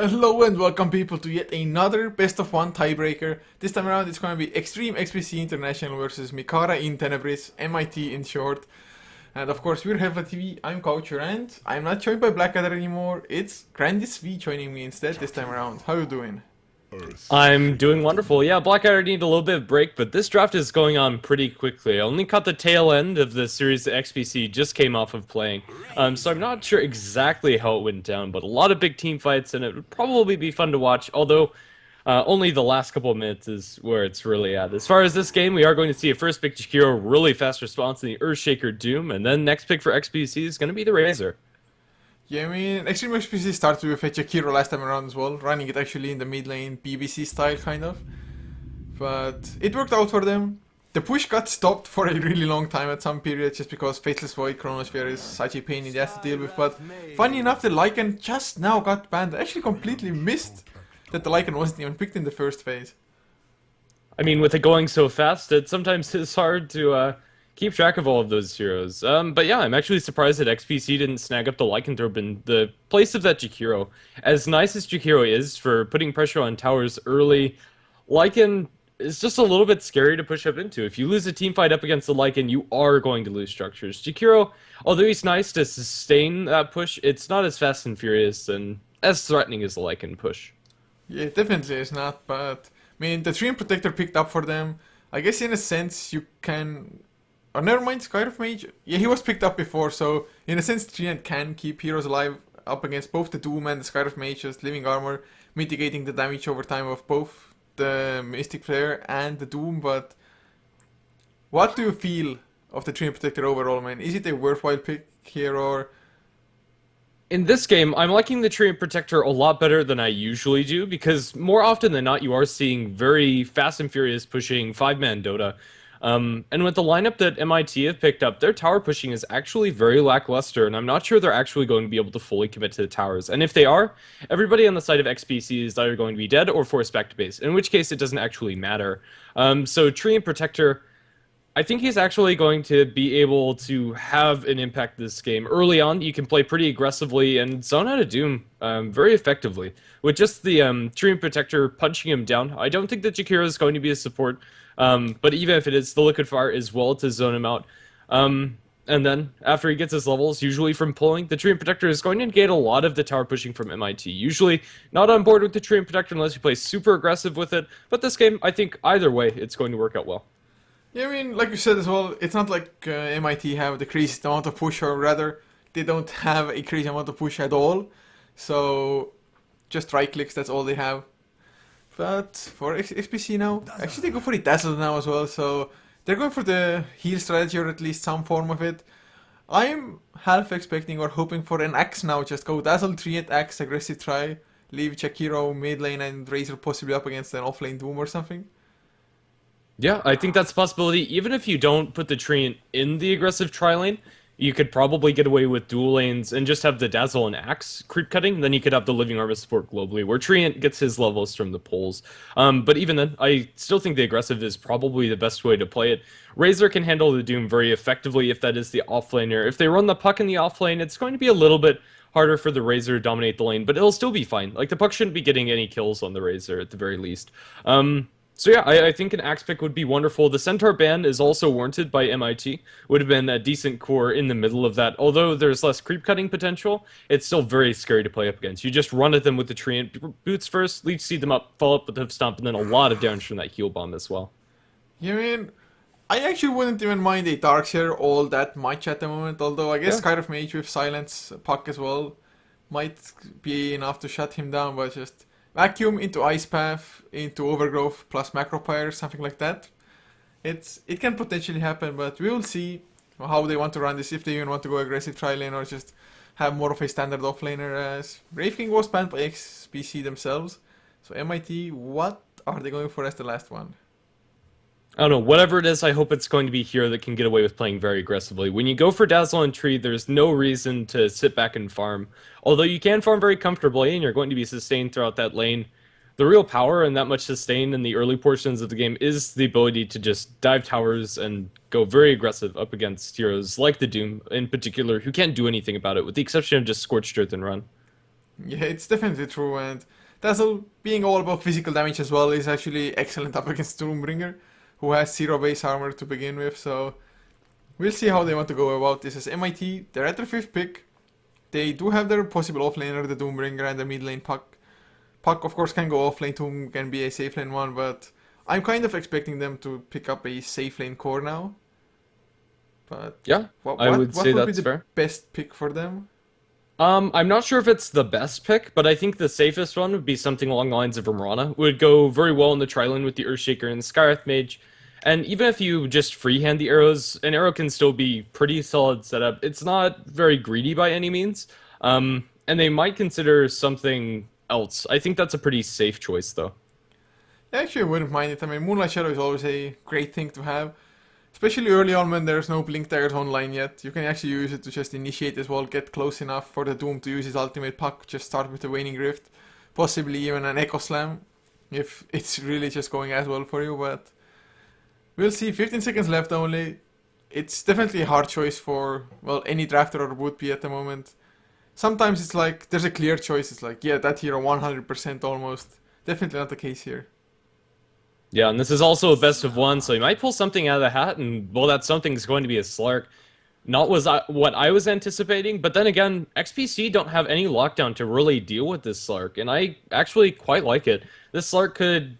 Hello and welcome people to yet another best of one tiebreaker. This time around it's going to be Extreme XPC International versus Micare in Tenebris, MIT in short. And of course we're HeflaTV, I'm Coucher and I'm not joined by Blackadder anymore, it's Grandis V joining me instead this time around. How you doing? I'm doing wonderful. Yeah, Blackadder need a little bit of break, but this draft is going on pretty quickly. I only caught the tail end of the series that XPC just came off of playing, so I'm not sure exactly how it went down, but a lot of big team fights, and it would probably be fun to watch, although only the last couple of minutes is where it's really at. As far as this game, we are going to see a first pick Jakiro, really fast response in the Earthshaker Doom, and then next pick for XPC is going to be the Razor. Yeah, I mean, Extreme XPC started with a Jakiro last time around as well, running it actually in the mid lane, BBC style kind of. But it worked out for them. The push got stopped for a really long time at some period just because Faceless Void Chronosphere is such a pain in the ass to deal with. But funny enough, the Lycan just now got banned. I actually completely missed that the Lycan wasn't even picked in the first phase. I mean, with it going so fast, it sometimes is hard to keep track of all of those heroes. But yeah, I'm actually surprised that XPC didn't snag up the Lycanthrope in the place of that Jakiro. As nice as Jakiro is for putting pressure on towers early, Lycan is just a little bit scary to push up into. If you lose a team fight up against the Lycan, you are going to lose structures. Jakiro, although he's nice to sustain that push, it's not as fast and furious and as threatening as the Lycan push. Yeah, it definitely is not, but I mean, the Treant Protector picked up for them. I guess in a sense you can. Oh, never mind, Skyriff Mage. Yeah, he was picked up before, so in a sense, Treant can keep heroes alive up against both the Doom and the Skyriff Mage, just living armor, mitigating the damage over time of both the Mystic player and the Doom. But what do you feel of the Treant Protector overall, man? Is it a worthwhile pick here, or? In this game, I'm liking the Treant Protector a lot better than I usually do, because more often than not, you are seeing very fast and furious pushing 5-man Dota. And with the lineup that MIT have picked up, their tower pushing is actually very lackluster, and I'm not sure they're actually going to be able to fully commit to the towers. And if they are, everybody on the side of XPC is either going to be dead or forced back to base, in which case it doesn't actually matter. So Treant Protector, I think he's actually going to be able to have an impact this game. Early on, you can play pretty aggressively and zone out a Doom very effectively. With just the Treant Protector punching him down, I don't think that Jakiro is going to be a support. But even if it is, the Liquid Fire is well to zone him out. And then, after he gets his levels, usually from pulling, the Treant Protector is going to negate a lot of the tower pushing from MIT. Usually not on board with the Treant Protector unless you play super aggressive with it. But this game, I think either way, it's going to work out well. Yeah, I mean, like you said as well, it's not like MIT have the craziest amount of push, or rather, they don't have a crazy amount of push at all. So, just right clicks, that's all they have. But for XPC now, actually they go for the Dazzle now as well, so they're going for the heal strategy, or at least some form of it. I'm half expecting or hoping for an Axe now, just go Dazzle, Treant, Axe, aggressive try, leave Jakiro mid lane and Razor possibly up against an offlane Doom or something. Yeah, I think that's a possibility. Even if you don't put the Treant in the aggressive tri lane, you could probably get away with dual lanes and just have the Dazzle and Axe creep cutting. Then you could have the Living Armor support globally, where Treant gets his levels from the pulls. But even then, I still think the aggressive is probably the best way to play it. Razor can handle the Doom very effectively if that is the offlaner. If they run the puck in the offlane, it's going to be a little bit harder for the Razor to dominate the lane, but it'll still be fine. Like, the puck shouldn't be getting any kills on the Razor at the very least. So yeah, I think an Axe pick would be wonderful. The Centaur ban is also warranted by MIT. Would have been a decent core in the middle of that. Although there's less creep cutting potential, it's still very scary to play up against. You just run at them with the Treant boots first, leech seed them up, follow up with the Hoof Stomp, and then a lot of damage from that heal bomb as well. Yeah, I mean, I actually wouldn't even mind a Darkseer all that much at the moment, although I guess Skyriff Mage with Silence Puck as well might be enough to shut him down, but just Vacuum into Ice Path, into Overgrowth plus Macropyre, something like that. It can potentially happen, but we will see how they want to run this, if they even want to go aggressive tri-lane or just have more of a standard offlaner, as Wraith King was banned by XPC themselves. So MIT, what are they going for as the last one? I don't know, whatever it is, I hope it's going to be here that can get away with playing very aggressively. When you go for Dazzle and Tree, there's no reason to sit back and farm. Although you can farm very comfortably, and you're going to be sustained throughout that lane. The real power and that much sustain in the early portions of the game is the ability to just dive towers and go very aggressive up against heroes like the Doom in particular, who can't do anything about it, with the exception of just Scorched Earth and run. Yeah, it's definitely true, and Dazzle, being all about physical damage as well, is actually excellent up against Doombringer, who has 0 base armor to begin with, so we'll see how they want to go about this. As MIT, they're at their 5th pick. They do have their possible offlaner, the Doombringer, and the mid lane Puck. Puck, of course, can go offlane too, can be a safe lane one, but I'm kind of expecting them to pick up a safe lane core now. But Yeah, what I would say would be that's the fair. best pick for them? I'm not sure if it's the best pick, but I think the safest one would be something along the lines of Ramrana. Would go very well in the tri-lane with the Earthshaker and Skywrath Mage. And even if you just freehand the arrows, an arrow can still be pretty solid setup. It's not very greedy by any means. And they might consider something else. I think that's a pretty safe choice, though. Actually, I wouldn't mind it. I mean, Moonlight Shadow is always a great thing to have. Especially early on when there's no Blink Daggers online yet. You can actually use it to just initiate as well, get close enough for the Doom to use his ultimate Puck, just start with the Waning Rift. Possibly even an Echo Slam, if it's really just going as well for you, but we'll see. 15 seconds left only. It's definitely a hard choice for, well, any drafter or would be at the moment. Sometimes it's like, there's a clear choice. It's like, yeah, that hero 100% almost. Definitely not the case here. Yeah, and this is also a best of one, so he might pull something out of the hat, and well, that something's going to be a Slark. Not what I was anticipating, but then again, XPC don't have any lockdown to really deal with this Slark, and I actually quite like it. This Slark could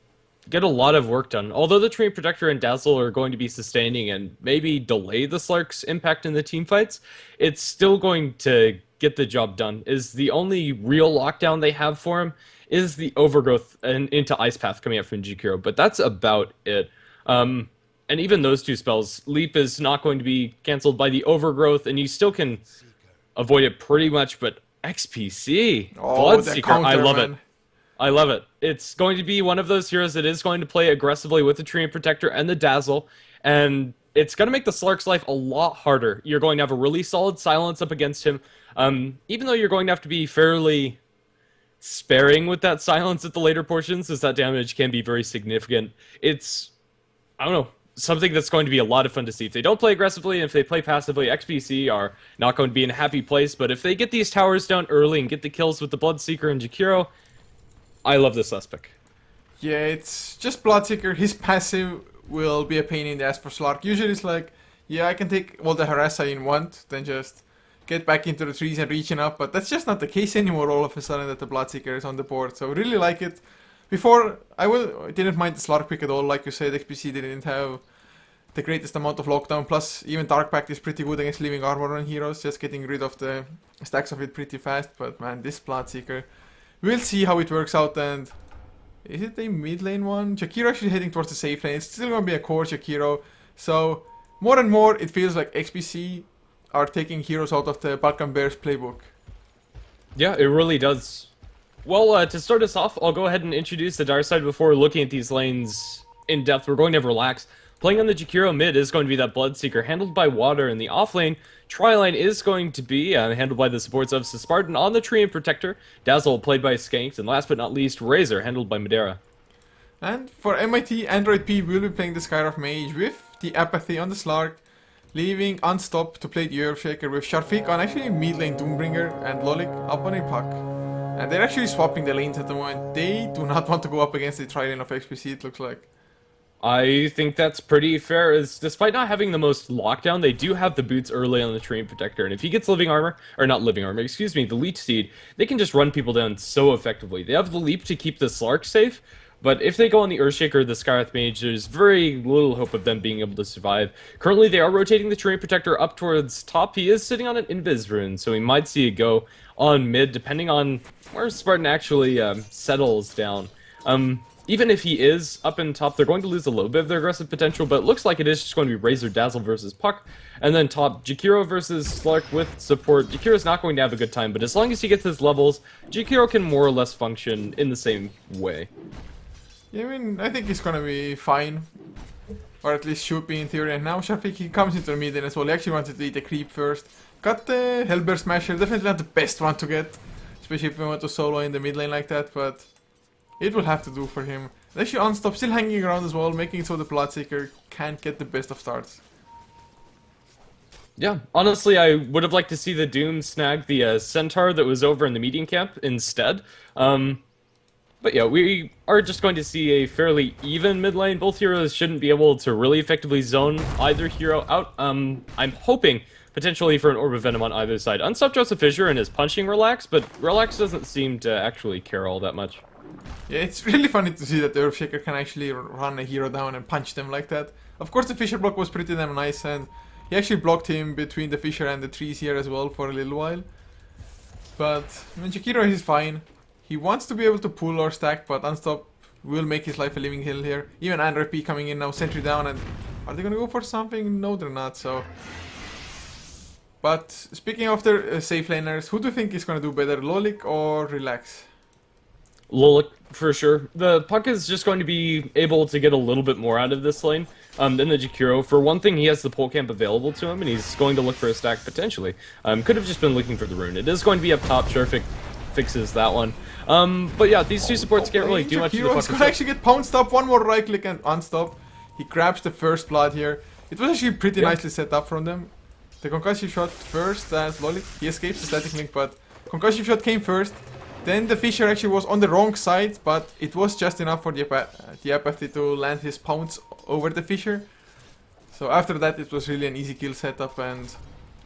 get a lot of work done. Although the Treant Protector and Dazzle are going to be sustaining and maybe delay the Slark's impact in the team fights, it's still going to get the job done. Is the only real lockdown they have for him is the Overgrowth and into Ice Path coming up from Jakiro, but that's about it. And even those two spells, Leap is not going to be cancelled by the Overgrowth, and you still can avoid it pretty much, but XPC, Bloodseeker, I love it. I love it. It's going to be one of those heroes that is going to play aggressively with the Treant Protector and the Dazzle, and it's going to make the Slark's life a lot harder. You're going to have a really solid silence up against him, even though you're going to have to be fairly sparing with that silence at the later portions, as that damage can be very significant. It's, I don't know, something that's going to be a lot of fun to see. If they don't play aggressively and if they play passively, XPC are not going to be in a happy place, but if they get these towers down early and get the kills with the Bloodseeker and Jakiro, I love this last pick. Yeah, it's just Bloodseeker. His passive will be a pain in the ass for Slark. Usually it's like, yeah, I can take all the harass I want, then just get back into the trees and reaching up, but that's just not the case anymore all of a sudden that the Bloodseeker is on the board, so I really like it. Before, I didn't mind the Slark pick at all, like you said, XPC didn't have the greatest amount of lockdown, plus even Dark Pact is pretty good against leaving armor on heroes, just getting rid of the stacks of it pretty fast, but man, this Bloodseeker, we'll see how it works out, and is it a mid lane one? Jakiro actually heading towards the safe lane, it's still gonna be a core Jakiro, so more and more it feels like XPC are taking heroes out of the Balkan Bears playbook. Yeah, it really does. Well, to start us off, I'll go ahead and introduce the dark side before looking at these lanes in depth. We're going to have Relax. Playing on the Jakiro mid is going to be that Bloodseeker, handled by Water, and the off lane, Tri-Line is going to be handled by the supports of Spartan on the Treant Protector, Dazzle played by Skanked, and last but not least, Razor, handled by Madeira. And for MIT, Android P will be playing the Skywrath Mage with the Apathy on the Slark, leaving Unstopped to play the Earthshaker with Sharfik on actually mid lane Doombringer and Lolik up on a Puck. And they're actually swapping the lanes at the moment. They do not want to go up against the tri-lane of XPC, it looks like. I think that's pretty fair, as despite not having the most lockdown, they do have the boots early on the Treant Protector, and if he gets living armor, or not living armor, excuse me, the Leech Seed, they can just run people down so effectively. They have the Leap to keep the Slark safe, but if they go on the Earthshaker or the Skywrath Mage, there's very little hope of them being able to survive. Currently, they are rotating the Treant Protector up towards top. He is sitting on an Invis rune, so we might see it go on mid, depending on where Spartan actually settles down. Even if he is up in top, they're going to lose a little bit of their aggressive potential, but it looks like it is just going to be Razor Dazzle versus Puck, and then top, Jakiro versus Slark with support. Jakiro's not going to have a good time, but as long as he gets his levels, Jakiro can more or less function in the same way. Yeah, I mean, I think he's gonna be fine. Or at least should be in theory. And now Sharfik, he comes into the mid lane as well. He actually wanted to eat a creep first. Got the Hellbear Smasher, definitely not the best one to get. Especially if we want to solo in the mid lane like that, but it will have to do for him. And actually Unstop still hanging around as well, making it so the Bloodseeker can't get the best of starts. Yeah, honestly, I would have liked to see the Doom snag the Centaur that was over in the medium camp instead. But yeah, we are just going to see a fairly even mid lane. Both heroes shouldn't be able to really effectively zone either hero out. I'm hoping potentially for an Orb of Venom on either side. Unstop Joseph Fissure and his punching Relax, but Relax doesn't seem to actually care all that much. Yeah, it's really funny to see that the Earthshaker can actually run a hero down and punch them like that. Of course, the Fissure block was pretty damn nice, and he actually blocked him between the Fissure and the trees here as well for a little while. But I mean, Jakiro is fine. He wants to be able to pull or stack, but Unstop will make his life a living hell here. Even Andrew coming in now, sentry down, and are they gonna go for something? No, they're not. So, but speaking of the safe laners, who do you think is gonna do better, Lolik or Relax? Lolik, for sure. The Puck is just going to be able to get a little bit more out of this lane than the Jakiro. For one thing, he has the pole camp available to him, and he's going to look for a stack potentially. Could have just been looking for the rune. It is going to be up top. Sharefik fixes that one. But yeah, these two supports can't really do much to the Puck. He's gonna actually get pounced up. One more right click and unstop. He grabs the first blood here. It was actually pretty nicely set up from them. The concussive shot first as Lolik. He escapes the static link, but concussive shot came first. Then the Fissure actually was on the wrong side, but it was just enough for the Apathy to land his pounce over the Fissure. So after that, it was really an easy kill setup, and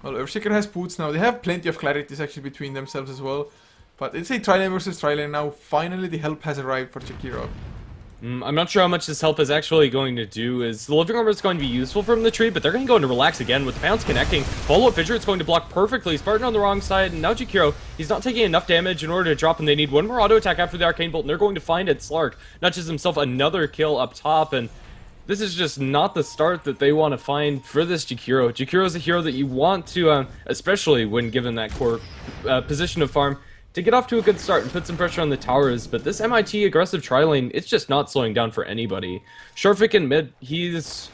well, Earthshaker has boots now. They have plenty of clarities actually between themselves as well. But it's a tri-lane versus tri-lane now. Finally, the help has arrived for Jakiro. I'm not sure how much this help is actually going to do. Is the living armor is going to be useful from the tree, but they're going to go into Relax again with the pounce connecting. Follow-up Fissure, it's going to block perfectly. Spartan on the wrong side, and now Jakiro, he's not taking enough damage in order to drop him. They need one more auto attack after the Arcane Bolt, and they're going to find it. Slark notches himself another kill up top, and this is just not the start that they want to find for this Jakiro. Jakiro is a hero that you want to, especially when given that core position of farm, to get off to a good start and put some pressure on the towers, but this MIT aggressive tri-lane, it's just not slowing down for anybody. Sharefik in mid, he's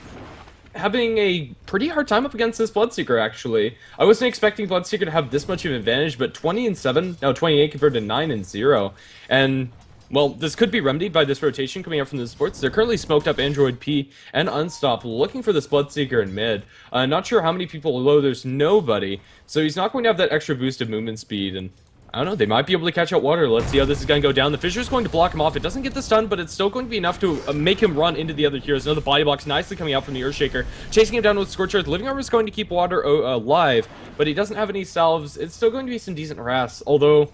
having a pretty hard time up against this Bloodseeker, actually. I wasn't expecting Bloodseeker to have this much of an advantage, but 20-7, now 28 compared to 9-0. And, well, this could be remedied by this rotation coming out from the supports. They're currently smoked up Android P and Unstop, looking for this Bloodseeker in mid. Not sure how many people are low, there's nobody, so he's not going to have that extra boost of movement speed, and I don't know, they might be able to catch out water. Let's see how this is going to go down. The Fissure's going to block him off. It doesn't get the stun, but it's still going to be enough to make him run into the other heroes. Another body blocks nicely coming out from the Earthshaker. Chasing him down with Scorcher. The Living Armor is going to keep water alive, but he doesn't have any salves. It's still going to be some decent harass, although,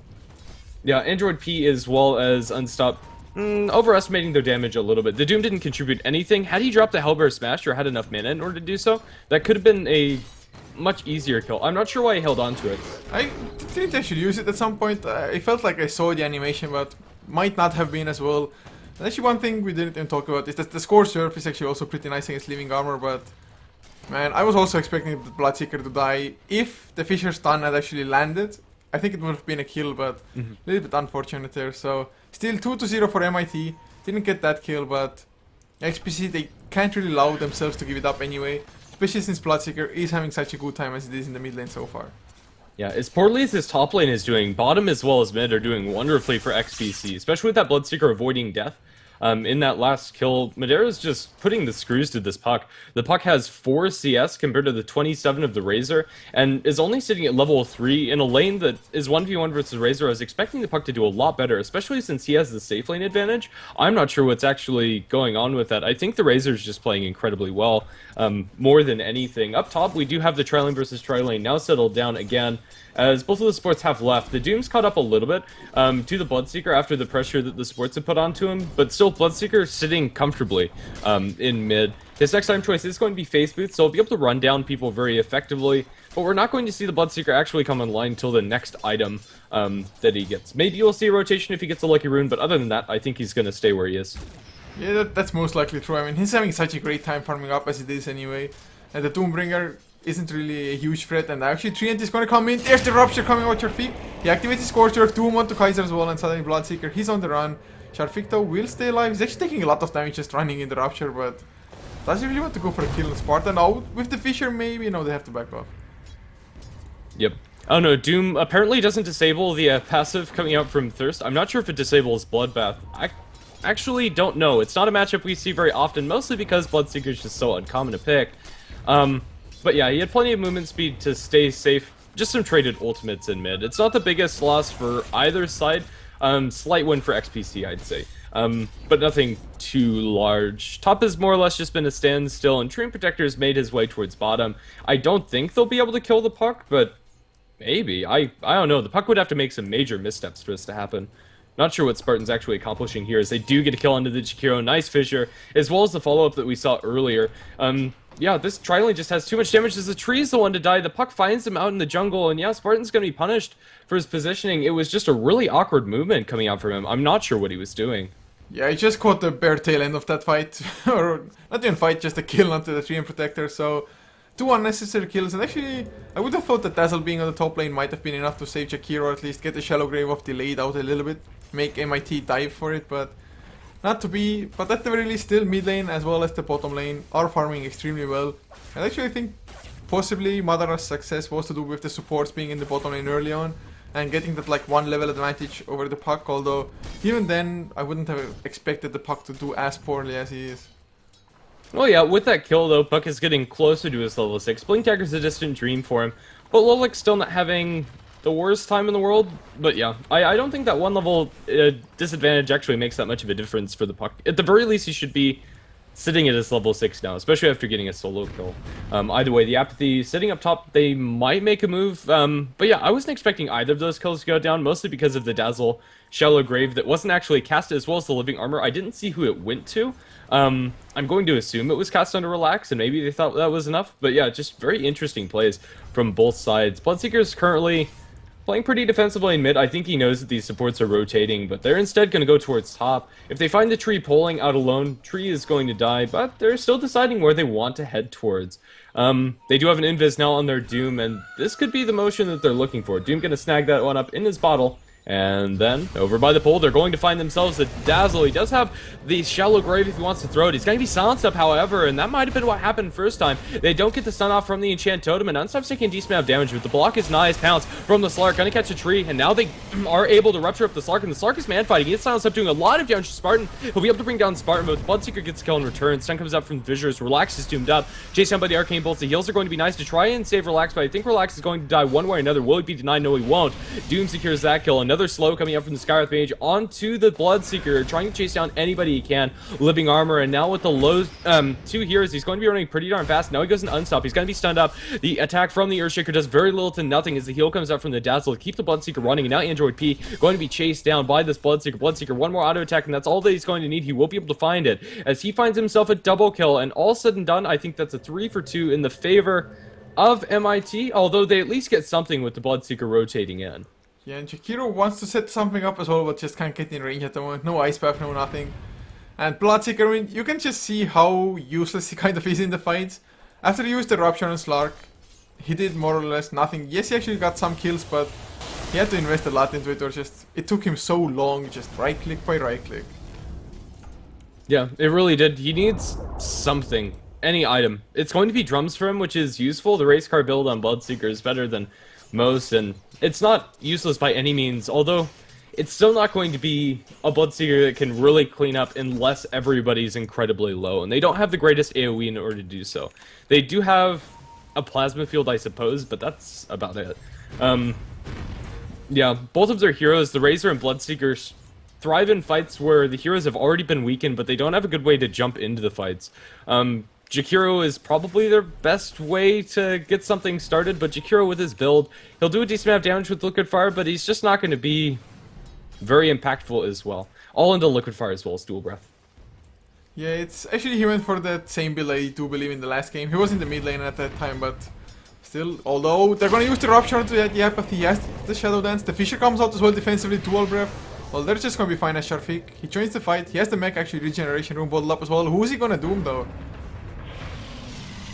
yeah, Android P as well as Unstop overestimating their damage a little bit. The Doom didn't contribute anything. Had he dropped the Hellbear Smash or had enough mana in order to do so, that could have been a much easier kill. I'm not sure why he held on to it. I think I should use it at some point. I felt like I saw the animation, but might not have been as well. And actually, one thing we didn't even talk about is that the score surf is actually also pretty nice against Living Armor, but man, I was also expecting the Bloodseeker to die. If the Fissure stun had actually landed, I think it would have been a kill, but a little bit unfortunate there. So still 2-0 for MIT. Didn't get that kill, but XPC, they can't really allow themselves to give it up anyway. Especially since Bloodseeker is having such a good time as it is in the mid lane so far. Yeah, as poorly as this top lane is doing, bottom as well as mid are doing wonderfully for XPC, especially with that Bloodseeker avoiding death. In that last kill, Madera's just putting the screws to this Puck. The Puck has 4 CS compared to the 27 of the Razor, and is only sitting at level 3 in a lane that is 1v1 versus Razor. I was expecting the Puck to do a lot better, especially since he has the safe lane advantage. I'm not sure what's actually going on with that. I think the Razor's just playing incredibly well, more than anything. Up top, we do have the tri-lane versus tri-lane now settled down again, as both of the supports have left. The Doom's caught up a little bit to the Bloodseeker after the pressure that the supports have put onto him, but still Bloodseeker sitting comfortably in mid. His next time choice is going to be Face Boots, so he'll be able to run down people very effectively, but we're not going to see the Bloodseeker actually come online until the next item that he gets. Maybe you'll see a rotation if he gets a Lucky Rune, but other than that, I think he's going to stay where he is. Yeah, that's most likely true. I mean, he's having such a great time farming up as it is anyway, and the Doombringer isn't really a huge threat, and actually Treant is going to come in. There's the Rupture coming out your feet. He activates his Scorcher, Doom onto Kaiser as well, and suddenly Bloodseeker, he's on the run. Sharefik though will stay alive. He's actually taking a lot of damage just running in the Rupture, but does he really want to go for a kill on Spartan? Now with the Fissure, maybe, no, they have to back off. Yep. Oh no, Doom apparently doesn't disable the passive coming out from Thirst. I'm not sure if it disables Bloodbath. I actually don't know. It's not a matchup we see very often, mostly because Bloodseeker is just so uncommon to pick. But yeah, he had plenty of movement speed to stay safe. Just some traded ultimates in mid. It's not the biggest loss for either side. Slight win for XPC, I'd say. But nothing too large. Top has more or less just been a standstill, and Treant Protector's made his way towards bottom. I don't think they'll be able to kill the puck, but maybe. I don't know. The puck would have to make some major missteps for this to happen. Not sure what Spartan's actually accomplishing here, as they do get a kill onto the Jakiro. Nice fissure, as well as the follow-up that we saw earlier. Yeah, this Trilane just has too much damage as the tree's the one to die. The puck finds him out in the jungle, and yeah, Spartan's going to be punished for his positioning. It was just a really awkward movement coming out from him. I'm not sure what he was doing. Yeah, he just caught the bare tail end of that fight. Or not even fight, just a kill onto the Treant Protector, so 2 unnecessary kills. And actually, I would have thought that Dazzle being on the top lane might have been enough to save Jakiro, or at least get the Shallow Grave off delayed out a little bit. Make MIT dive for it, but not to be. But at the very least, still mid lane as well as the bottom lane are farming extremely well. And actually, I think possibly Madara's success was to do with the supports being in the bottom lane early on and getting that like 1 level advantage over the puck. Although even then, I wouldn't have expected the puck to do as poorly as he is. Well, yeah, with that kill though, Puck is getting closer to his level 6. Blink Dagger's a distant dream for him, but Lolic's still not having the worst time in the world. But yeah, I don't think that 1 level disadvantage actually makes that much of a difference for the Puck. At the very least, he should be sitting at his level 6 now, especially after getting a solo kill. Either way, the Apathy sitting up top, they might make a move. But yeah, I wasn't expecting either of those kills to go down, mostly because of the Dazzle Shallow Grave that wasn't actually cast, as well as the Living Armor. I didn't see who it went to. I'm going to assume it was cast under Relax, and maybe they thought that was enough. But yeah, just very interesting plays from both sides. Bloodseeker is currently playing pretty defensively in mid. I think he knows that these supports are rotating, but they're instead going to go towards top. If they find the tree pulling out alone, tree is going to die, but they're still deciding where they want to head towards. They do have an invis now on their Doom, and this could be the motion that they're looking for. Doom going to snag that one up in his bottle. And then, over by the pole, they're going to find themselves a Dazzle. He does have the Shallow Grave if he wants to throw it. He's going to be silenced up, however, and that might have been what happened first time. They don't get the stun off from the Enchant Totem, and Unstopp's taking a decent amount of damage, but the block is nice. Pounce from the Slark, going to catch a tree, and now they are able to rupture up the Slark, and the Slark is man-fighting. He gets silenced up, doing a lot of damage to Spartan. He'll be able to bring down Spartan, but the Bloodseeker gets a kill in return. Stun comes up from the Fissures. Relax is doomed up. Chased down by the Arcane Bolts. The heals are going to be nice to try and save Relax, but I think Relax is going to die one way or another. Will he be denied? No, he won't. Doom secures that kill. Another slow coming up from the Skywrath Mage onto the Bloodseeker, trying to chase down anybody he can. Living Armor, and now with the low 2 heroes, he's going to be running pretty darn fast. Now he goes into Unstop. He's going to be stunned up. The attack from the Earthshaker does very little to nothing as the heal comes up from the Dazzle to keep the Bloodseeker running, and now Android P going to be chased down by this Bloodseeker. Bloodseeker, 1 more auto attack, and that's all that he's going to need. He will be able to find it as he finds himself a double kill, and all said and done, I think that's a 3 for 2 in the favor of MIT, although they at least get something with the Bloodseeker rotating in. Yeah, and Jakiro wants to set something up as well, but just can't get in range at the moment. No Ice Path, no nothing. And Bloodseeker, I mean, you can just see how useless he kind of is in the fights. After he used the Rupture on Slark, he did more or less nothing. Yes, he actually got some kills, but he had to invest a lot into it, or just, it took him so long, just right click by right click. Yeah, it really did. He needs something. Any item. It's going to be drums for him, which is useful. The race car build on Bloodseeker is better than most, and it's not useless by any means, although it's still not going to be a Bloodseeker that can really clean up unless everybody's incredibly low, and they don't have the greatest AoE in order to do so. They do have a Plasma Field, I suppose, but that's about it. Yeah, both of their heroes, the Razor and Bloodseeker, thrive in fights where the heroes have already been weakened, but they don't have a good way to jump into the fights. Jakiro is probably their best way to get something started, but Jakiro with his build, he'll do a decent amount of damage with Liquid Fire, but he's just not going to be very impactful as well. All into Liquid Fire as well as Dual Breath. Yeah, it's actually he went for that same build I do believe in the last game. He was in the mid lane at that time, but still, although they're going to use the Rupture to the Apathy, he has the Shadow Dance, the Fissure comes out as well defensively, Dual Breath. Well, they're just going to be fine as Sharfik. He joins the fight, he has the mech actually Regeneration Room bottled up as well. Who is he going to doom though?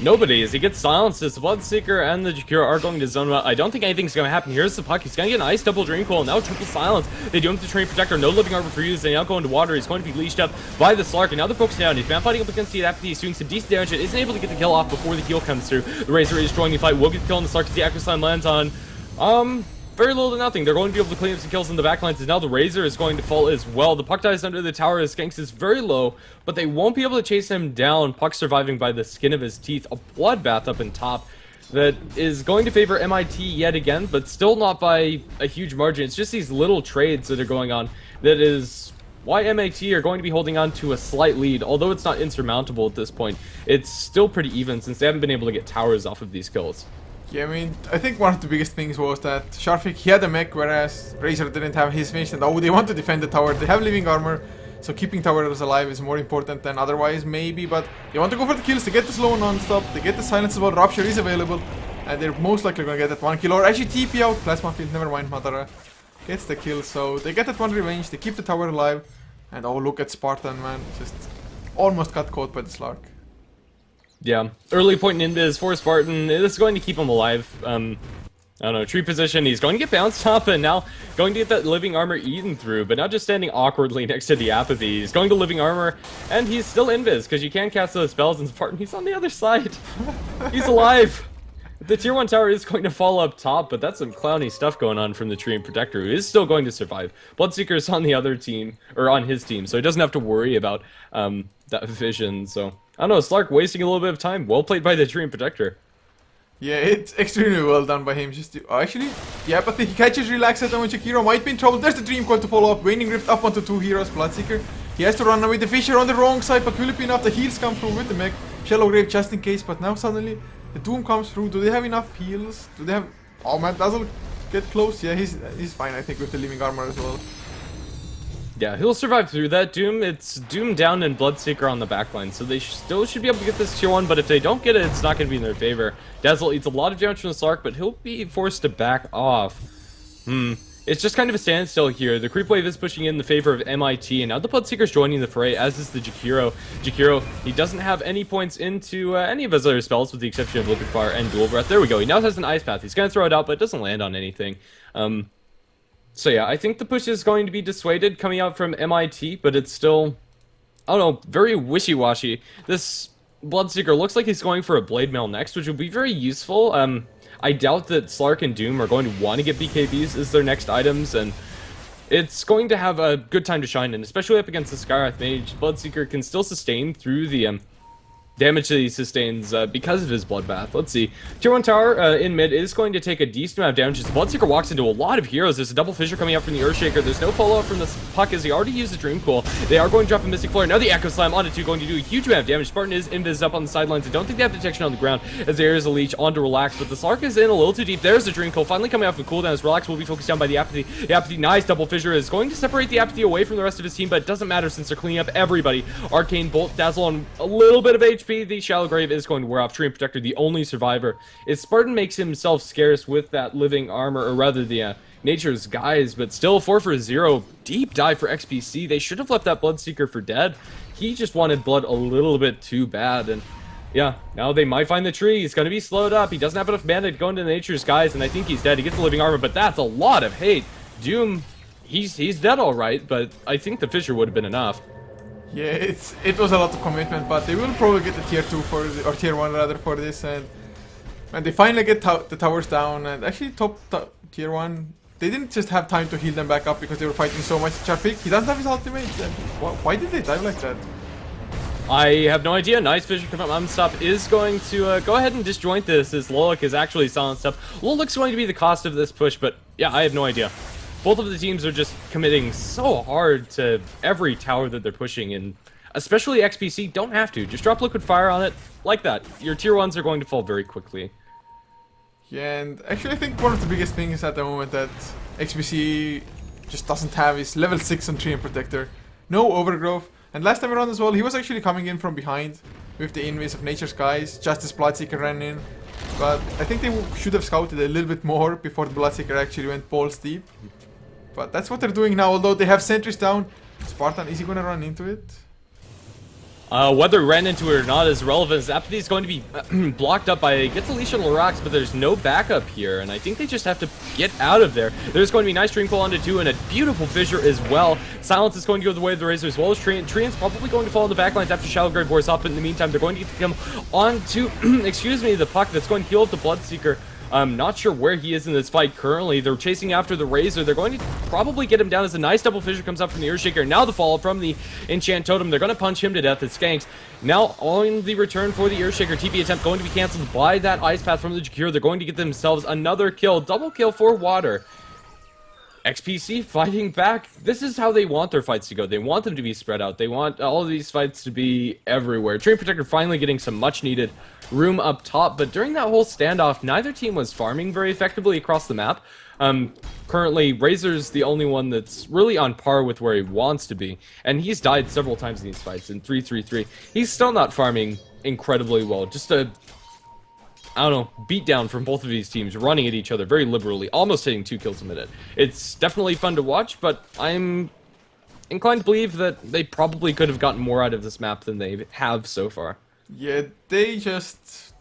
Nobody, as he gets silenced, as the Bloodseeker and the Jakiro are going to zone him out. I don't think anything's going to happen. Here's the puck. He's going to get a nice double Dream Coil. Now triple silence. They do him to Treant Protector. No Living Armor for use. They now go into water. He's going to be leashed up by the Slark. And now they're focusing down. He's man fighting up against the Apathy. He's doing some decent damage. Isn't able to get the kill off before the heal comes through. The Razor is destroying the fight. Will get the kill on the Slark as the Aqua Slime lands on very little to nothing. They're going to be able to clean up some kills in the backlines, as now the Razor is going to fall as well. The Puck dies under the tower as Skanks is very low, but they won't be able to chase him down. Puck surviving by the skin of his teeth. A bloodbath up in top that is going to favor MIT yet again, but still not by a huge margin. It's just these little trades that are going on that is why MIT are going to be holding on to a slight lead, although it's not insurmountable at this point. It's still pretty even since they haven't been able to get towers off of these kills. Yeah, I mean, I think one of the biggest things was that Sharfik, he had a mech, whereas Razor didn't have his finish, and they want to defend the tower. They have living armor, so keeping towers alive is more important than otherwise, maybe, but they want to go for the kills. They get the slow non-stop, they get the silence as well, Rupture is available, and they're most likely gonna get that 1 kill, or actually TP out, Plasma Field, never mind, Madara gets the kill, so they get that 1 revenge, they keep the tower alive, and oh, look at Spartan, man, just almost got caught by the Slark. Yeah, early point in invis for Spartan. This is going to keep him alive. I don't know, tree position. He's going to get bounced up and now going to get that living armor eaten through, but now just standing awkwardly next to the apathy. He's going to living armor and he's still invis because you can't cast those spells, and Spartan, he's on the other side. He's alive. The tier 1 tower is going to fall up top, but that's some clowny stuff going on from the Treant Protector, who is still going to survive. Bloodseeker is on the other team, or on his team, so he doesn't have to worry about that vision, so... I don't know, Slark wasting a little bit of time. Well played by the Treant Protector. Yeah, it's extremely well done by him. Just to, actually, the apathy, he catches relax at when Shakiro might be in trouble. There's the Dream Coil to follow up. Waning Rift up onto 2 heroes. Bloodseeker, he has to run away. The Fissure on the wrong side, but will it be enough? The heals come through with the mech. Shallow Grave just in case, but now suddenly the Doom comes through. Do they have enough heals? Do they have... Oh man, Dazzle get close. Yeah, he's fine, I think, with the living armor as well. Yeah, he'll survive through that. Doom, it's Doom down and Bloodseeker on the backline, so they still should be able to get this tier 1, but if they don't get it, it's not going to be in their favor. Dazzle eats a lot of damage from the Slark, but he'll be forced to back off. It's just kind of a standstill here. The creep wave is pushing in the favor of MIT, and now the Bloodseeker's joining the fray, as is the Jakiro. Jakiro, he doesn't have any points into any of his other spells, with the exception of Liquid Fire and Dual Breath. There we go. He now has an Ice Path. He's going to throw it out, but it doesn't land on anything. So yeah, I think the push is going to be dissuaded coming out from MIT, but it's still, I don't know, very wishy-washy. This Bloodseeker looks like he's going for a Blade Mail next, which would be very useful. I doubt that Slark and Doom are going to want to get BKBs as their next items, and it's going to have a good time to shine, and especially up against the Skywrath Mage, Bloodseeker can still sustain through the damage that he sustains because of his Bloodbath. Let's see. Tier 1 tower in mid is going to take a decent amount of damage as Bloodseeker walks into a lot of heroes. There's a double fissure coming out from the Earthshaker. There's no follow-up from the puck as he already used the Dream Coil. They are going to drop a Mystic Flare. Now the Echo Slam onto 2, going to do a huge amount of damage. Spartan is invis up on the sidelines. I don't think they have detection on the ground as there is a leech onto Relax, but the Slark is in a little too deep. There's the Dream Coil finally coming off the cooldown as Relax will be focused down by the Apathy. The Apathy, nice double fissure, is going to separate the Apathy away from the rest of his team, but it doesn't matter since they're cleaning up everybody. Arcane Bolt, Dazzle on a little bit of HP. The Shallow Grave is going to wear off. Treant Protector, the only survivor. Is Spartan makes himself scarce with that living armor, or rather the Nature's Guise, but still 4 for 0. Deep dive for XPC. They should have left that Bloodseeker for dead. He just wanted blood a little bit too bad, and yeah, now they might find the tree. He's going to be slowed up. He doesn't have enough mana to go into Nature's Guise, and I think he's dead. He gets the living armor, but that's a lot of hate. Doom, he's dead alright, but I think the Fissure would have been enough. Yeah, it was a lot of commitment, but they will probably get the tier 2 for or tier 1 rather for this, and they finally get the towers down, and actually tier 1, they didn't just have time to heal them back up because they were fighting so much. Sharfik, he doesn't have his ultimate. Why did they dive like that? I have no idea. Nice Fissure come up. Unstop is going to go ahead and disjoint this as Lolik is actually silenced up. Lolik's going to be the cost of this push, but yeah, I have no idea. Both of the teams are just committing so hard to every tower that they're pushing, and especially XPC don't have to. Just drop Liquid Fire on it like that. Your tier 1s are going to fall very quickly. Yeah, and actually I think one of the biggest things at the moment that XPC just doesn't have is level 6 on Treant Protector. No Overgrowth. And last time around as well, he was actually coming in from behind with the invis of Nature's Guise, just as Bloodseeker ran in. But I think they should have scouted a little bit more before the Bloodseeker actually went balls deep. But that's what they're doing now, although they have sentries down. Spartan, is he gonna run into it? Whether ran into it or not is irrelevant, as Apathy is going to be blocked up by gets Alicia Lorax, but there's no backup here, and I think they just have to get out of there. There's going to be nice Dream Coil onto 2 and a beautiful Fissure as well. Silence is going to go the way of the Razor as well as Treant. Treant's probably going to fall in the backlines after Shallow Grave wears off, but in the meantime, they're going to get him onto, excuse me, the puck that's going to heal up the Bloodseeker. I'm not sure where he is in this fight currently. They're chasing after the Razor. They're going to probably get him down as a nice double fissure comes up from the Earthshaker. Now the follow from the Enchant Totem. They're going to punch him to death as Skanks. Now on the return for the Earthshaker. TP attempt going to be cancelled by that Ice Path from the Jakir. They're going to get themselves another kill. Double kill for Water. XPC fighting back. This is how they want their fights to go. They want them to be spread out. They want all of these fights to be everywhere. Treant Protector finally getting some much needed room up top, but during that whole standoff, neither team was farming very effectively across the map. Currently, Razor's the only one that's really on par with where he wants to be, and he's died several times in these fights in 3-3-3. He's still not farming incredibly well. Just a I don't know, beatdown from both of these teams, running at each other very liberally, almost hitting 2 kills a minute. It's definitely fun to watch, but I'm inclined to believe that they probably could have gotten more out of this map than they have so far. Yeah, they've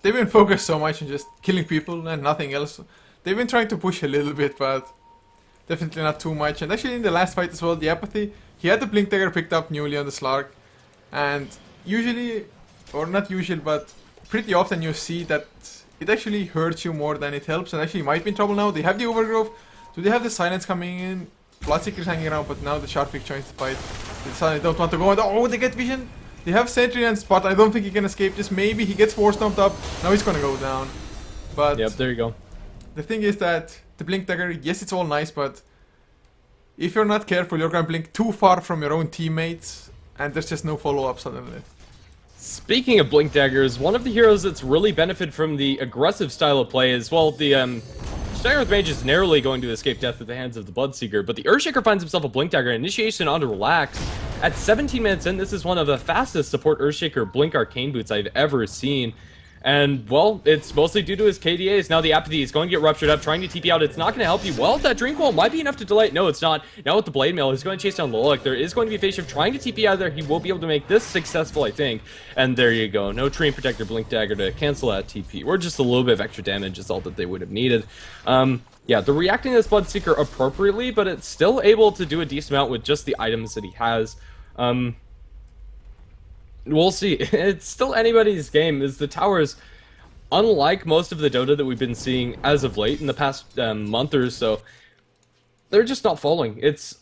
been focused so much on just killing people and nothing else. They've been trying to push a little bit, but definitely not too much. And actually in the last fight as well, the Apathy, he had the Blink Dagger picked up newly on the Slark. And usually, or not usually, but pretty often you see that it actually hurts you more than it helps, and actually might be in trouble now. They have the Overgrowth, so they have the Silence coming in, Bloodseeker's hanging around, but now the Sharpik joins the fight. They suddenly don't want to go, and oh, they get vision! They have Sentry and Spot, I don't think he can escape this, maybe he gets Force Stomped up, now he's gonna go down. But yep, there you go. The thing is that the Blink Dagger, yes, it's all nice, but if you're not careful, you're gonna blink too far from your own teammates, and there's just no follow-up suddenly. Speaking of Blink Daggers, one of the heroes that's really benefited from the aggressive style of play is, well, the Stagger with Mage is narrowly going to escape death at the hands of the Bloodseeker, but the Earthshaker finds himself a Blink Dagger. Initiation onto Relax. At 17 minutes in, this is one of the fastest support Earthshaker Blink Arcane Boots I've ever seen. And, well, it's mostly due to his KDAs. Now the Apathy is going to get ruptured up, trying to TP out. It's not going to help you. Well, that Drink Wall might be enough to delay it. No, it's not. Now with the Blade Mail, he's going to chase down Lolek. There is going to be a Phase Shift trying to TP out of there. He will be able to make this successful, I think. And there you go. No Treant Protector Blink Dagger to cancel that TP. Or just a little bit of extra damage is all that they would have needed. Yeah, they're reacting to this Bloodseeker appropriately, but it's still able to do a decent amount with just the items that he has. We'll see. It's still anybody's game. Is the towers, unlike most of the Dota that we've been seeing as of late in the past month or so, they're just not falling. It's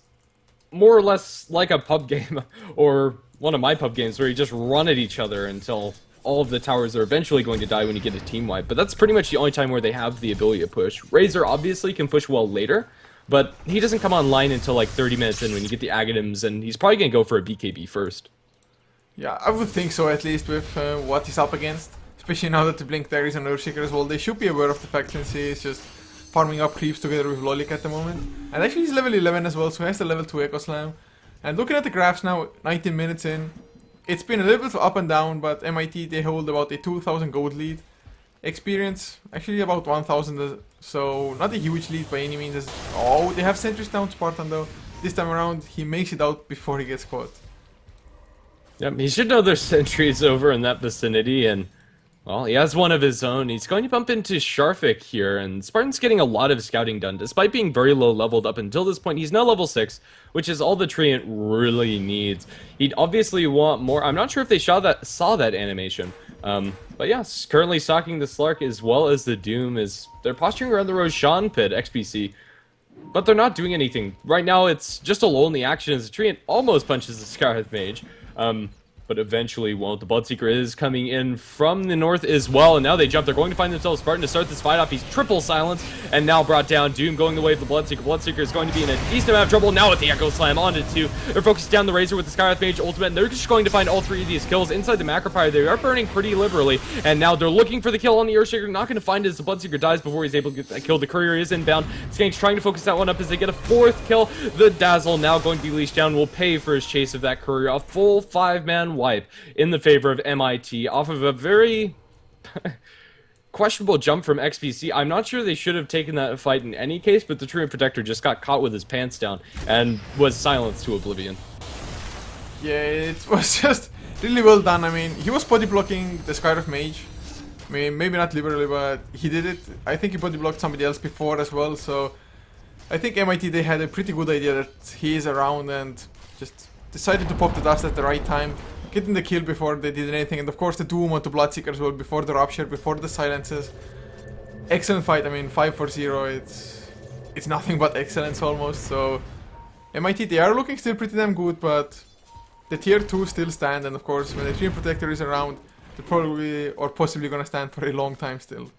more or less like a pub game, or one of my pub games where you just run at each other until all of the towers are eventually going to die when you get a team wipe. But that's pretty much the only time where they have the ability to push. Razor obviously can push well later, but he doesn't come online until like 30 minutes in when you get the Aghanims, and he's probably going to go for a BKB first. Yeah, I would think so, at least with what he's up against. Especially now that the Blink Dagger is an Earthshaker as well. They should be aware of the fact since he is just farming up creeps together with Lolik at the moment. And actually he's level 11 as well, so he has the level 2 Echo Slam. And looking at the graphs now, 19 minutes in, it's been a little bit up and down, but MIT, they hold about a 2,000 gold lead. Experience, actually about 1,000, so not a huge lead by any means. Oh, they have sentries down Spartan though. This time around, he makes it out before he gets caught. Yep, he should know there's sentries over in that vicinity, and, well, he has one of his own. He's going to bump into Sharpik here, and Spartan's getting a lot of scouting done. Despite being very low leveled up until this point, he's now level 6, which is all the Treant really needs. He'd obviously want more. I'm not sure if they saw that animation. But yeah, currently stalking the Slark as well as the Doom. They're posturing around the Roshan pit, XPC. But they're not doing anything. Right now, it's just a lull in the action as the Treant almost punches the Scarlet Mage. But eventually won't. The Bloodseeker is coming in from the north as well, and now they jump. They're going to find themselves Spartan to start this fight off. He's triple silenced, and now brought down. Doom going the way of the Bloodseeker. Bloodseeker is going to be in a decent amount of trouble. Now with the Echo Slam onto 2. They're focusing down the Razor with the Skywrath Mage ultimate, and they're just going to find all 3 of these kills inside the Macropyre. They are burning pretty liberally, and now they're looking for the kill on the Earthshaker. Not going to find it as the Bloodseeker dies before he's able to get that kill. The Courier is inbound. Skanks trying to focus that one up as they get a 4th kill. The Dazzle now going to be leashed down. Will pay for his chase of that Courier. A full 5-man wipe in the favor of MIT off of a very questionable jump from XPC. I'm not sure they should have taken that fight in any case, but the Treant Protector just got caught with his pants down and was silenced to oblivion. Yeah, it was just really well done. I mean, he was body blocking the Skywrath Mage. I mean, maybe not liberally, but he did it. I think he body blocked somebody else before as well, so I think MIT, they had a pretty good idea that he is around and just decided to pop the dust at the right time, getting the kill before they did anything, and of course the Doom onto Bloodseeker as well, before the Rupture, before the Silences. excellent fight. I mean, 5-4-0, it's nothing but excellence almost. So MIT, they are looking still pretty damn good, but the tier 2 still stand, and of course when the Treant Protector is around, they're probably or possibly gonna stand for a long time still.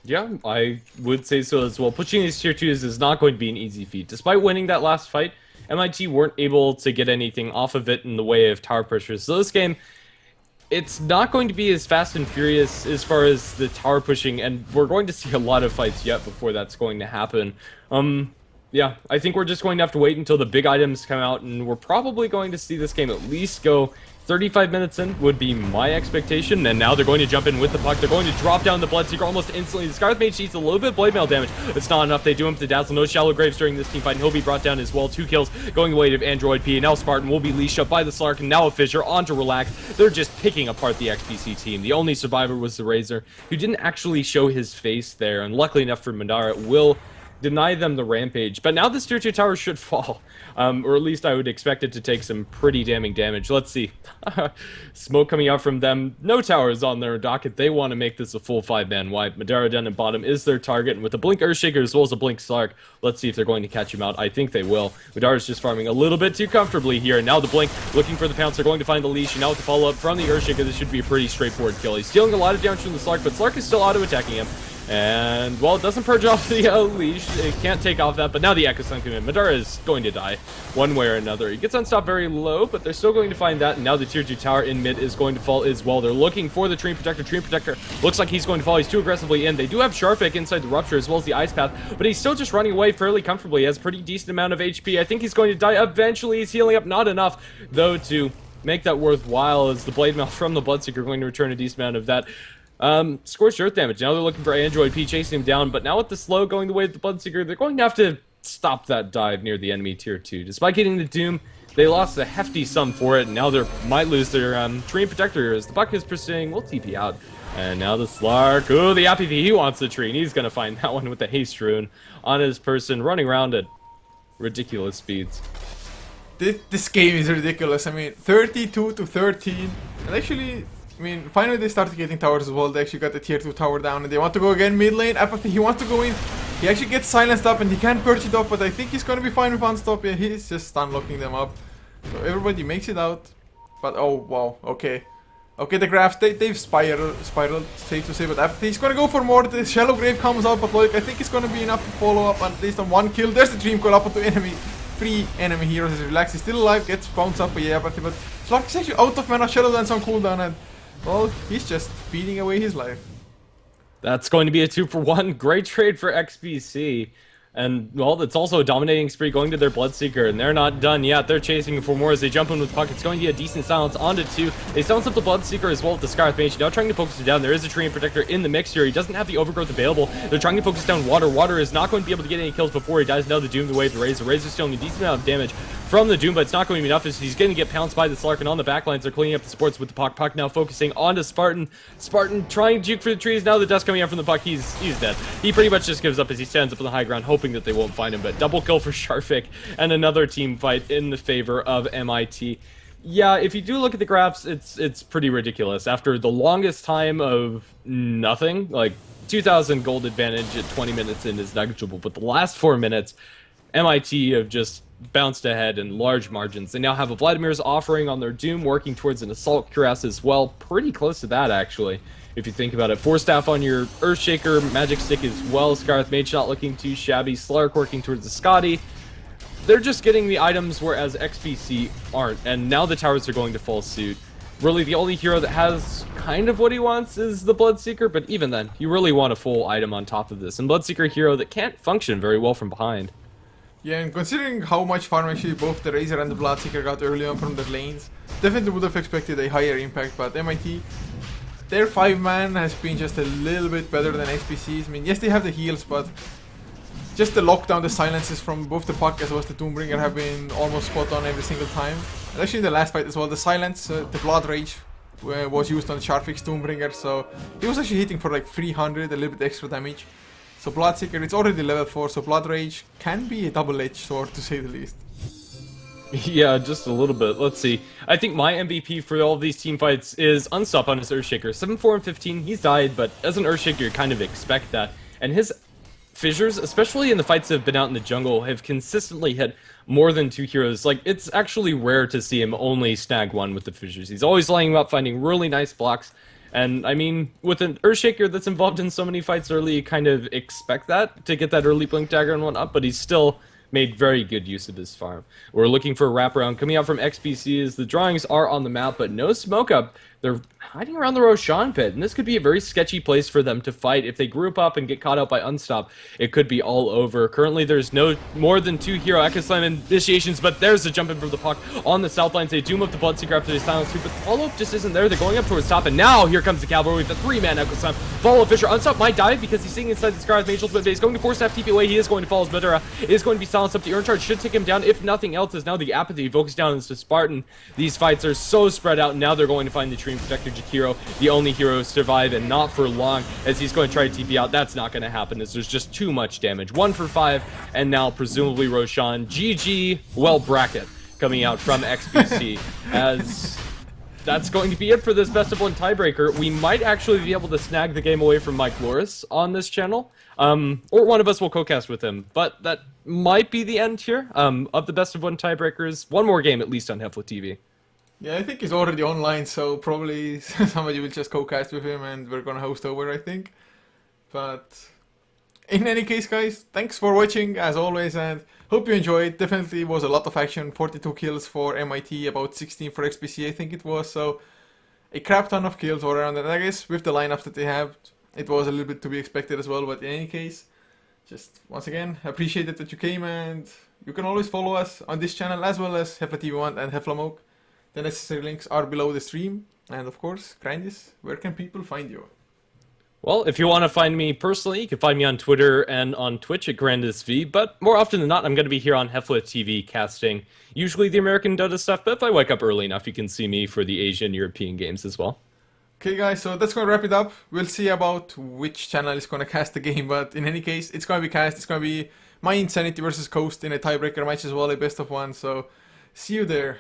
Yeah, I would say so as well. Pushing these tier 2s is not going to be an easy feat. Despite winning that last fight, MIT weren't able to get anything off of it in the way of tower pressure. So this game, it's not going to be as fast and furious as far as the tower pushing, and we're going to see a lot of fights yet before that's going to happen. Yeah, I think we're just going to have to wait until the big items come out, and we're probably going to see this game at least go 35 minutes in, would be my expectation. And now they're going to jump in with the puck. They're going to drop down the Bloodseeker almost instantly. The Scarlet Mage eats a little bit of blade mail damage. It's not enough. They do him to dazzle. No shallow graves during this team fight, and he'll be brought down as well. 2 kills going the way of Android P. And now Spartan will be leashed up by the Slark, and now a Fissure onto Relax. They're just picking apart the XPC team. The only survivor was the Razor, who didn't actually show his face there, and luckily enough for Madara, it will deny them the rampage. But now this tier 2 tower should fall, or at least I would expect it to take some pretty damning damage. Let's see. Smoke coming out from them. No towers on their docket. They want to make this a full 5-man wipe. Madara down at bottom is their target, and with a Blink Earthshaker as well as a Blink Slark, let's see if they're going to catch him out. I think they will. Madara's just farming a little bit too comfortably here, and now the Blink looking for the pounce. They're going to find the leash, and now with the follow-up from the Earthshaker, this should be a pretty straightforward kill. He's stealing a lot of damage from the Slark, but Slark is still auto-attacking him. And, well, it doesn't purge off the leash. It can't take off that, but now the Echo Sun came in. Madara is going to die one way or another. He gets unstopped very low, but they're still going to find that. And now the tier 2 tower in mid is going to fall as well. They're looking for the Treant Protector. Treant Protector looks like he's going to fall. He's too aggressively in. They do have Sharpik inside the Rupture as well as the Ice Path, but he's still just running away fairly comfortably. He has a pretty decent amount of HP. I think he's going to die eventually. He's healing up. Not enough, though, to make that worthwhile, as the Blade Mail from the Bloodseeker going to return a decent amount of that. Scorched Earth damage. Now they're looking for Android P, chasing him down, but now with the slow going the way of the Bloodseeker, they're going to have to stop that dive near the enemy tier 2. Despite getting the Doom, they lost a hefty sum for it, and now they might lose their Treant Protector as the Buck is pursuing. We'll TP out. And now the Slark. Oh, the Apathy. He wants the tree, and he's going to find that one with the Haste Rune on his person, running around at ridiculous speeds. This game is ridiculous. I mean, 32-13, and actually, I mean, finally they started getting towers as well. They actually got the tier 2 tower down, and they want to go again mid lane. Apathy, he wants to go in. He actually gets silenced up, and he can't purge it off, but I think he's going to be fine with unstop. Yeah, he's just stun locking them up. So everybody makes it out. But, oh, wow, okay. Okay, the graphs, they've spiraled, safe to say, but Apathy, he's going to go for more. The Shallow Grave comes out, but like, I think it's going to be enough to follow up at least on 1 kill. There's the Dream Coil up onto enemy. 3 enemy heroes as Relax. He's still alive, gets bounced up by Apathy, but Slark is actually out of mana. Shadow Dance on cooldown, and well, he's just feeding away his life. That's going to be a 2-for-1. Great trade for XPC. And, well, it's also a dominating spree going to their Bloodseeker, and they're not done yet. They're chasing for more as they jump in with puck. It's going to be a decent silence onto 2. They silence up the Bloodseeker as well with the Scarlet Mage. Now trying to focus it down. There is a Treant Protector in the mix here. He doesn't have the overgrowth available. They're trying to focus down Water. Water is not going to be able to get any kills before he dies. Now the Doom the way of the Razor. Razor's stealing a decent amount of damage from the Doom, but it's not going to be enough as he's going to get pounced by the Slark, and on the backlines they're cleaning up the supports with the puck. Puck now focusing onto Spartan. Spartan trying to juke for the trees. Now the dust coming out from the puck. He's dead. He pretty much just gives up as he stands up on the high ground, hoping that they won't find him. But double kill for Sharpik, and another team fight in the favor of MIT. Yeah, if you do look at the graphs, it's pretty ridiculous. After the longest time of nothing, like 2,000 gold advantage at 20 minutes in is negligible, but the last 4 minutes, MIT have just bounced ahead in large margins. They now have a Vladimir's offering on their Doom, working towards an Assault Cuirass as well. Pretty close to that, actually, if you think about it. 4 staff on your Earthshaker, Magic Stick as well. Scarlet Mage not looking too shabby. Slark working towards the Scotty. They're just getting the items, whereas XPC aren't, and now the towers are going to fall suit. Really, the only hero that has kind of what he wants is the Bloodseeker, but even then, you really want a full item on top of this. And Bloodseeker hero that can't function very well from behind. Yeah, and considering how much farm actually both the Razor and the Bloodseeker got early on from the lanes, definitely would have expected a higher impact, but MIT, their 5-man has been just a little bit better than XPC's. I mean, yes, they have the heals, but just the lockdown, the silences from both the Puck as well as the Doombringer have been almost spot on every single time. And actually in the last fight as well, the silence, the Blood Rage was used on Sharpik's Doombringer, so he was actually hitting for like 300, a little bit extra damage. So Bloodseeker, it's already level 4, so Blood Rage can be a double-edged sword to say the least. Yeah, just a little bit. Let's see. I think my MVP for all of these team fights is Unstop on his Earthshaker. 7-4 and 15, he's died, but as an Earthshaker, you kind of expect that. And his fissures, especially in the fights that have been out in the jungle, have consistently hit more than 2 heroes. Like, it's actually rare to see him only snag one with the fissures. He's always lining up, finding really nice blocks. And, I mean, with an Earthshaker that's involved in so many fights early, you kind of expect that, to get that early Blink Dagger and whatnot, but he's still made very good use of his farm. We're looking for a wraparound coming out from XPC as the drawings are on the map, but no smoke up. They're hiding around the Roshan pit, and this could be a very sketchy place for them to fight. If they group up and get caught out by Unstop, it could be all over. Currently, there's no more than 2 hero Echo Slam initiations, but there's a jump in from the puck on the south lines. They doom up the Bloodseeker after they silence 2, but the follow-up just isn't there. They're going up towards top, and now here comes the cavalry with the 3-man Echo Slam. Follow Fisher. Unstop might die because he's sitting inside the Scar's Mage Ultimate, but he's going to force that TP away. He is going to fall as Bedera. Is going to be silenced up. The Urn Charge should take him down. If nothing else, is now the apathy focused down into Spartan. These fights are so spread out. Now they're going to find the Treant Protector Jakiro, the only hero to survive, and not for long, as he's going to try to TP out. That's not going to happen, as there's just too much damage. 1 for 5, and now presumably Roshan. GG, well, bracket coming out from XPC, as that's going to be it for this best of 1 tiebreaker. We might actually be able to snag the game away from Mike Loris on this channel, or one of us will co-cast with him, but that might be the end here of the best of 1 tiebreakers. One more game at least on HeflaTV. Yeah, I think he's already online, so probably somebody will just co-cast with him and we're gonna host over, I think. But in any case, guys, thanks for watching as always, and hope you enjoyed. Definitely was a lot of action. 42 kills for MIT, about 16 for XPC, I think it was. So a crap ton of kills all around, and I guess with the lineups that they have, it was a little bit to be expected as well. But in any case, just once again, appreciate it that you came, and you can always follow us on this channel as well as HeflaTV1 and HeflaMoke. The necessary links are below the stream. And of course, Grindis, where can people find you? Well, if you want to find me personally, you can find me on Twitter and on Twitch at GrandisV, but more often than not, I'm going to be here on HeflaTV casting, usually the American Dota stuff, but if I wake up early enough, you can see me for the Asian European games as well. Okay guys, so that's going to wrap it up. We'll see about which channel is going to cast the game, but in any case, it's going to be cast. It's going to be my Insanity versus Coast in a tiebreaker match as well, a best of 1, so see you there.